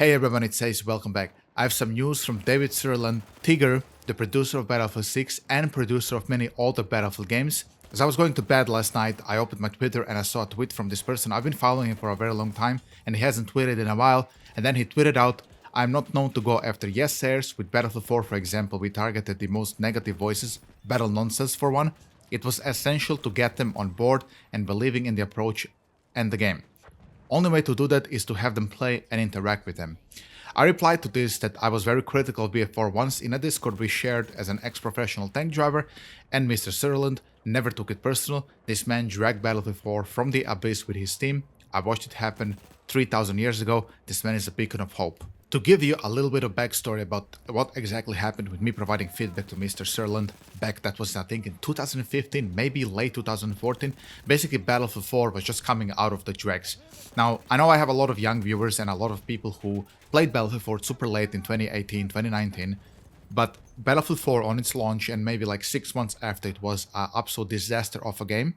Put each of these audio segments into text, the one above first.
Hey everyone, it's Ace, welcome back. I have some news from David Sirland, Tigger, the producer of Battlefield 6 and producer of many older Battlefield games. As I was going to bed last night, I opened my Twitter and I saw a tweet from this person. I've been following him for a very long time and he hasn't tweeted in a while. And then he tweeted out, "I'm not known to go after yes-sayers. With Battlefield 4, for example, we targeted the most negative voices, battle nonsense for one. It was essential to get them on board and believing in the approach and the game. Only way to do that is to have them play and interact with them." I replied to this that I was very critical of BF4 once in a Discord we shared as an ex-professional tank driver, and Mr. Sirland never took it personal. This man dragged Battlefield 4 from the abyss with his team. I watched it happen 3,000 years ago. This man is a beacon of hope. To give you a little bit of backstory about what exactly happened with me providing feedback to Mr. Sirland back, that was I think in 2015, maybe late 2014, basically Battlefield 4 was just coming out of the dregs. Now, I know I have a lot of young viewers and a lot of people who played Battlefield 4 super late in 2018, 2019, but Battlefield 4 on its launch and maybe like 6 months after it was an absolute disaster of a game.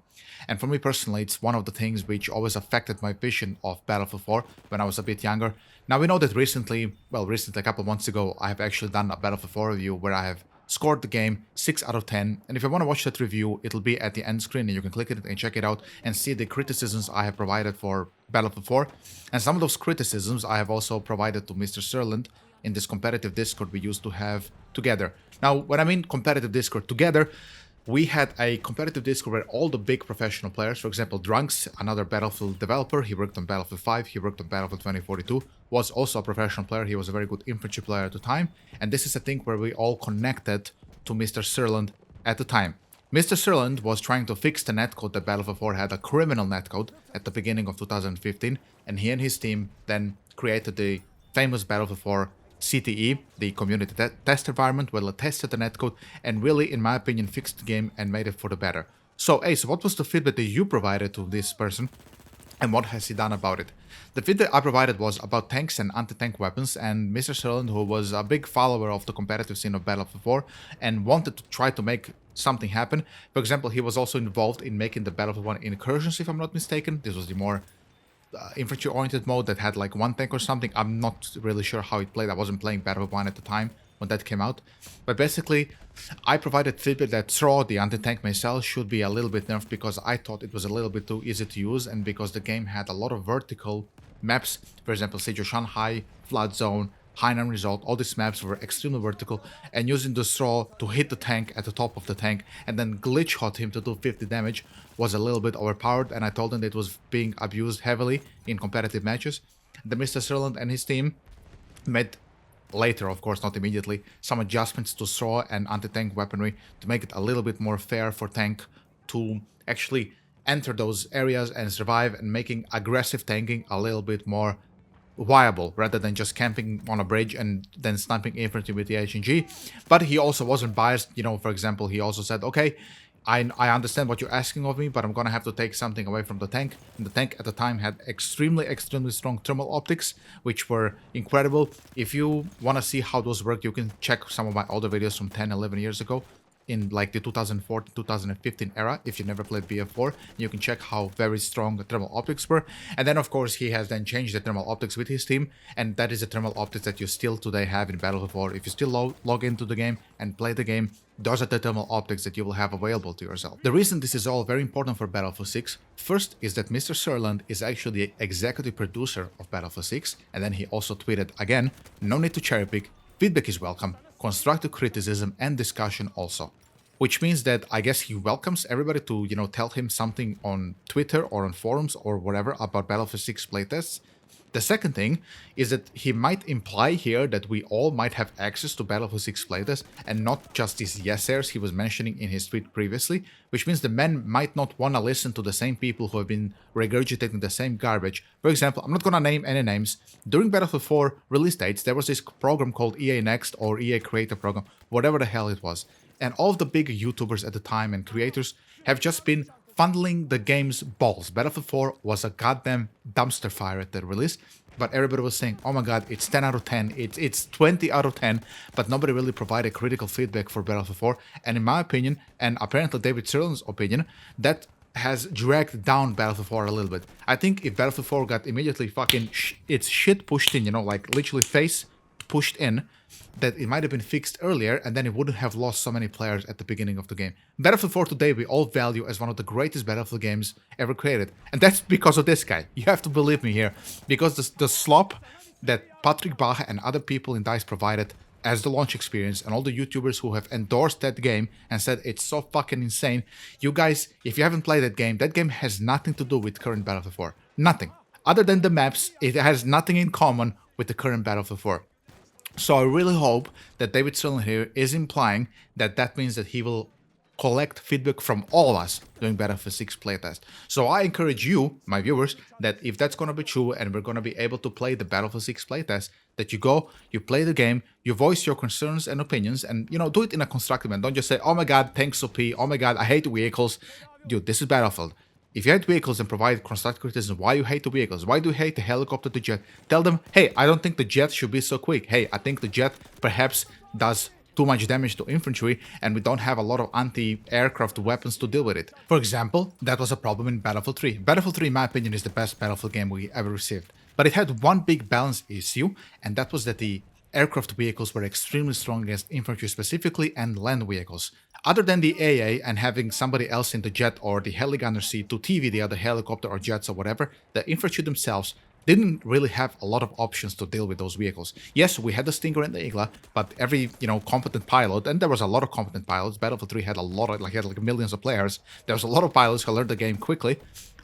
And for me personally, it's one of the things which always affected my vision of Battlefield 4 when I was a bit younger. Now we know that recently, a couple of months ago, I have actually done a Battlefield 4 review where I have scored the game 6 out of 10. And if you want to watch that review, it'll be at the end screen and you can click it and check it out and see the criticisms I have provided for Battlefield 4. And some of those criticisms I have also provided to Mr. Sirland in this competitive Discord we used to have together. Now, when I mean competitive Discord together, we had a competitive Discord where all the big professional players, for example, Drunks, another Battlefield developer, he worked on Battlefield 5, he worked on Battlefield 2042, was also a professional player, he was a very good infantry player at the time, and this is a thing where we all connected to Mr. Sirland at the time. Mr. Sirland was trying to fix the netcode that Battlefield 4 had, a criminal netcode, at the beginning of 2015, and he and his team then created the famous Battlefield 4 CTE, the community test environment, where they tested the netcode and really, in my opinion, fixed the game and made it for the better. So, Ace, what was the feedback that you provided to this person and what has he done about it? The feedback I provided was about tanks and anti-tank weapons, and Mr. Sirland, who was a big follower of the competitive scene of Battlefield 4 and wanted to try to make something happen. For example, he was also involved in making the Battlefield 1 incursions, if I'm not mistaken. This was the more infantry-oriented mode that had like one tank or something. I'm not really sure how it played. I wasn't playing Battlefield 1 at the time when that came out. But basically, I provided feedback that Throw, the anti-tank missile, should be a little bit nerfed because I thought it was a little bit too easy to use and because the game had a lot of vertical maps. For example, Siege of Shanghai, Flood Zone, Hainan Result, all these maps were extremely vertical, and using the straw to hit the tank at the top of the tank and then glitch shot him to do 50 damage was a little bit overpowered, and I told him that it was being abused heavily in competitive matches. The Mr. Sirland and his team made later, of course not immediately, some adjustments to straw and anti-tank weaponry to make it a little bit more fair for tank to actually enter those areas and survive, and making aggressive tanking a little bit more viable rather than just camping on a bridge and then sniping infantry with the HNG. But he also wasn't biased. You know, for example, he also said, okay, I understand what you're asking of me, but I'm gonna have to take something away from the tank. And the tank at the time had extremely strong thermal optics, which were incredible. If you want to see how those work, you can check some of my older videos from 10, 11 years ago, in like the 2014-2015 era. If you never played BF4, you can check how very strong the thermal optics were. And then of course he has then changed the thermal optics with his team, and that is the thermal optics that you still today have in Battlefield 4. If you still log into the game and play the game, those are the thermal optics that you will have available to yourself. The reason this is all very important for Battlefield 6, first is that Mr. Sirland is actually the executive producer of Battlefield 6, and then he also tweeted again, "No need to cherry pick, feedback is welcome, constructive criticism and discussion also." Which means that I guess he welcomes everybody to, you know, tell him something on Twitter or on forums or whatever about Battlefield 6 playtests. The second thing is that he might imply here that we all might have access to Battlefield 6 playtests and not just these yes-airs he was mentioning in his tweet previously, which means the men might not want to listen to the same people who have been regurgitating the same garbage. For example, I'm not gonna name any names. During Battlefield 4 release dates, there was this program called EA Next or EA Creator Program, whatever the hell it was. And all of the big YouTubers at the time and creators have just been funneling the game's balls. Battlefield 4 was a goddamn dumpster fire at the release, but everybody was saying, oh my god, it's 10 out of 10, it's 20 out of 10, but nobody really provided critical feedback for Battlefield 4. And in my opinion, and apparently David Sirland's opinion, that has dragged down Battlefield 4 a little bit. I think if Battlefield 4 got immediately fucking its shit pushed in, you know, like literally face pushed in, that it might have been fixed earlier, and then it wouldn't have lost so many players at the beginning of the game. Battlefield 4 today we all value as one of the greatest Battlefield games ever created. And that's because of this guy. You have to believe me here. Because the slop that Patrick Baja and other people in DICE provided as the launch experience, and all the YouTubers who have endorsed that game and said it's so fucking insane. You guys, if you haven't played that game has nothing to do with current Battlefield 4. Nothing. Other than the maps, it has nothing in common with the current Battlefield 4. So I really hope that David Sirland here is implying that that means that he will collect feedback from all of us doing Battlefield 6 playtest. So I encourage you, my viewers, that if that's going to be true and we're going to be able to play the Battlefield 6 playtest, that you go, you play the game, you voice your concerns and opinions, and, you know, do it in a constructive manner. Don't just say, oh my god, tanks OP, oh my god, I hate vehicles. Dude, this is Battlefield. If you hate vehicles, and provide constructive criticism why you hate the vehicles, why do you hate the helicopter, the jet, tell them, hey, I don't think the jet should be so quick. Hey, I think the jet perhaps does too much damage to infantry, and we don't have a lot of anti-aircraft weapons to deal with it. For example, that was a problem in Battlefield 3. Battlefield 3, in my opinion, is the best Battlefield game we ever received. But it had one big balance issue, and that was that the aircraft vehicles were extremely strong against infantry specifically and land vehicles. Other than the AA and having somebody else in the jet or the heligunner seat to TV the other helicopter or jets or whatever, the infantry themselves didn't really have a lot of options to deal with those vehicles. Yes, we had the Stinger and the Igla, but every, you know, competent pilot, and there was a lot of competent pilots. Battlefield 3 had a lot of, like millions of players. There was a lot of pilots who learned the game quickly,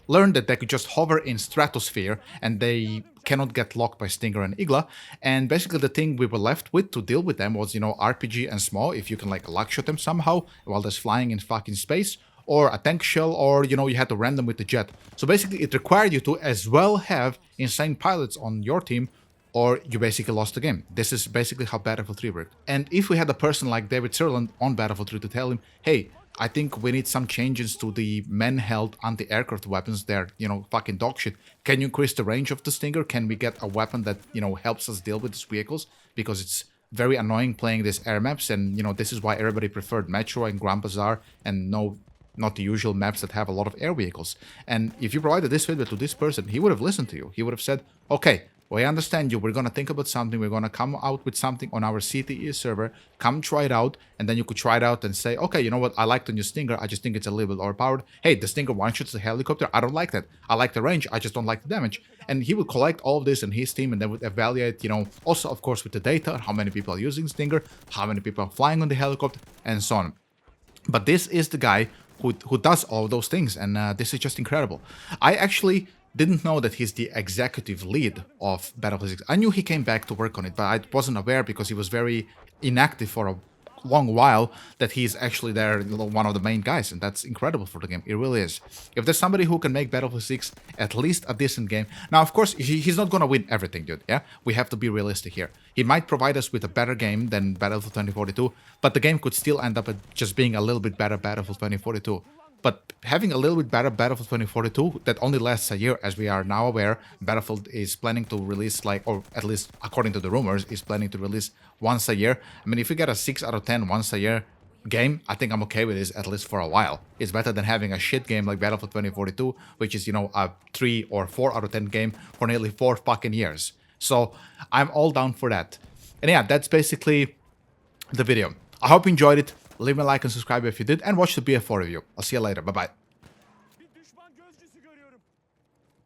learned that they could just hover in stratosphere and they cannot get locked by Stinger and Igla. And basically the thing we were left with to deal with them was, you know, RPG and small, if you can like luck shot them somehow while they're flying in fucking space, or a tank shell, or, you know, you had to random with the jet. So basically it required you to as well have insane pilots on your team, or you basically lost the game. This is basically how Battlefield 3 worked. And if we had a person like David Sirland on Battlefield 3 to tell him, hey, I think we need some changes to the man-held anti-aircraft weapons. They're, you know, fucking dog shit. Can you increase the range of the Stinger? Can we get a weapon that, you know, helps us deal with these vehicles? Because it's very annoying playing these air maps, and, you know, this is why everybody preferred Metro and Grand Bazaar and not the usual maps that have a lot of air vehicles. And if you provided this feedback to this person, he would have listened to you. He would have said, okay, we understand you. We're going to think about something. We're going to come out with something on our CTE server. Come try it out. And then you could try it out and say, okay, you know what? I like the new Stinger. I just think it's a little bit overpowered. Hey, the Stinger one-shots the helicopter. I don't like that. I like the range. I just don't like the damage. And he would collect all of this in his team and then would evaluate, you know, also, of course, with the data, how many people are using Stinger, how many people are flying on the helicopter, and so on. But this is the guy who does all those things, and this is just incredible. I actually didn't know that he's the executive lead of Battlefield 6. I knew he came back to work on it, but I wasn't aware because he was very inactive for a long while that he's actually there, one of the main guys, and that's incredible for the game. It really is. If there's somebody who can make Battlefield 6 at least a decent game, now of course he's not gonna win everything, dude. Yeah, we have to be realistic here. He might provide us with a better game than Battlefield 2042, but the game could still end up at just being a little bit better Battlefield 2042. But having a little bit better Battlefield 2042 that only lasts a year, as we are now aware, Battlefield is planning to release, like, or at least according to the rumors, is planning to release once a year. I mean, if you get a 6 out of 10 once a year game, I think I'm okay with this at least for a while. It's better than having a shit game like Battlefield 2042, which is, you know, a 3 or 4 out of 10 game for nearly 4 fucking years. So I'm all down for that. And yeah, that's basically the video. I hope you enjoyed it. Leave me a like and subscribe if you did, and watch the BF4 review. I'll see you later. Bye-bye.